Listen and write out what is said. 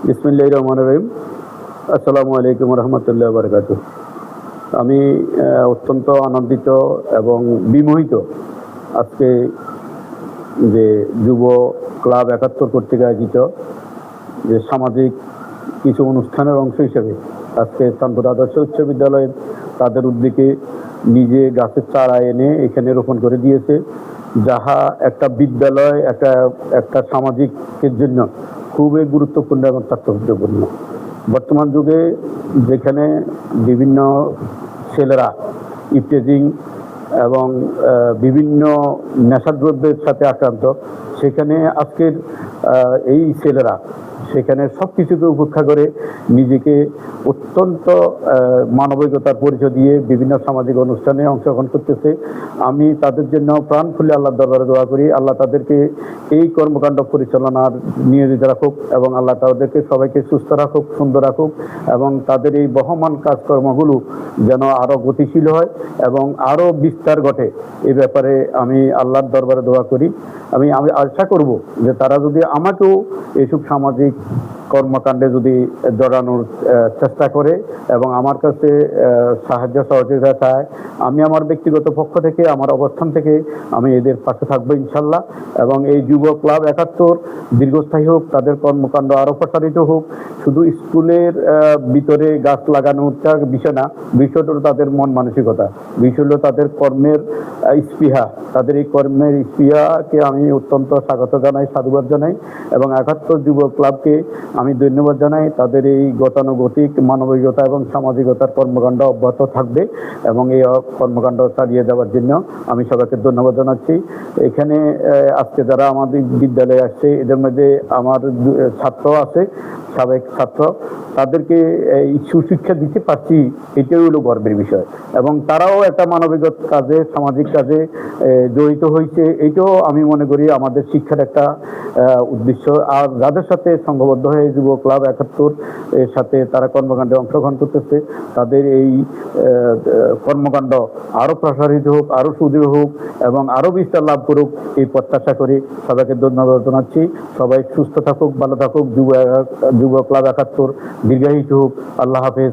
বিসমিল্লাহির রহমানির রহিম। আসসালামু আলাইকুম রহমতুল্লাহ বারকাতুহ। আমি অত্যন্ত আনন্দিত এবং বিমোহিত আজকে যে যুব ক্লাব ৭১ কর্তৃক আয়োজিত যে সামাজিক কিছু অনুষ্ঠানের অংশ হিসেবে আজকে চাঁদপুর আদর্শ উচ্চ বিদ্যালয়ের তাদের উদ্যোগে নিজে গাছের চারা এনে এখানে রোপণ করে দিয়েছে, যাহা একটা বিদ্যালয় একটা সামাজিকের জন্য খুবই গুরুত্বপূর্ণ এবং তাৎপর্যপূর্ণ। বর্তমান যুগে যেখানে বিভিন্ন ছেলেরা ইফটেজিং এবং বিভিন্ন নেশাদ্রব্যের সাথে আক্রান্ত, সেখানে আজকের এই ছেলেরা সেখানে সব কিছুকে উপেক্ষা করে নিজেকে অত্যন্ত মানবিকতার পরিচয় দিয়ে বিভিন্ন সামাজিক অনুষ্ঠানে অংশগ্রহণ করতেছে। আমি তাদের জন্য প্রাণ খুলে আল্লাহর দরবারে দোয়া করি, আল্লাহ তাদেরকে এই কর্মকাণ্ড পরিচালনার নিয়োজিত রাখুক এবং আল্লাহ তাদেরকে সবাইকে সুস্থ রাখুক, সুন্দর রাখুক এবং তাদের এই বহমান কাজকর্মগুলো যেন আরও গতিশীল হয় এবং আরও বিস্তার ঘটে। এই ব্যাপারে আমি আল্লাহর দরবারে দোয়া করি। আমি আশা করব যে তারা যদি আমাকেও এইসব সামাজিক কর্মকাণ্ডে যদি জড়ানোর চেষ্টা করে এবং আমার কাছে সাহায্য সহযোগিতা চায়, আমি আমার ব্যক্তিগত পক্ষ থেকে, আমার অবস্থান থেকে আমি এদের পাশে থাকবো ইনশাল্লাহ। এবং এই যুব ক্লাব ৭১ দীর্ঘস্থায়ী হোক, তাদের কর্মকাণ্ড আরও প্রসারিত হোক। শুধু স্কুলের ভিতরে গাছ লাগানোটা বিষয় না, বিষয়টা হলো তাদের মন মানসিকতা, বিষয় হলো তাদের কর্মের স্পৃহা। তাদের এই কর্মের স্পৃহাকে আমি অত্যন্ত স্বাগত জানাই, সাধুবাদ জানাই এবং ৭১ যুব ক্লাবকে আমি ধন্যবাদ জানাই। তাদের এই গতানুগতিক মানবিকতা এবং সামাজিকতার কর্মকাণ্ড অব্যাহত থাকবে এবং এই কর্মকাণ্ড চালিয়ে যাওয়ার জন্য আমি সবাইকে ধন্যবাদ জানাচ্ছি। এখানে আজকে যারা আমাদের বিদ্যালয়ে আসছে, এদের মধ্যে আমার ছাত্র আছে, সাবেক ছাত্র, তাদেরকে এই সুশিক্ষা দিতে পারছি, এটাই হলো গর্বের বিষয় এবং তারাও একটা মানবিক কাজে, সামাজিক কাজে জড়িত হয়েছে। এটাও আমি মনে করি আমাদের শিক্ষার একটা উদ্দেশ্য। আর যাদের সাথে সংঘবদ্ধ হয়ে যুব ক্লাব ৭১ এর সাথে তারা কর্মকাণ্ডে অংশগ্রহণ করতেছে, তাদের এই কর্মকাণ্ড আরও প্রসারিত হোক, আরও সুদৃঢ় হোক এবং আরও বিস্তার লাভ করুক, এই প্রত্যাশা করি। সবাইকে ধন্যবাদ জানাচ্ছি। সবাই সুস্থ থাকুক, ভালো থাকুক। যুব ক্লাব ৭১ দীর্ঘায়িত হোক। আল্লাহ হাফেজ।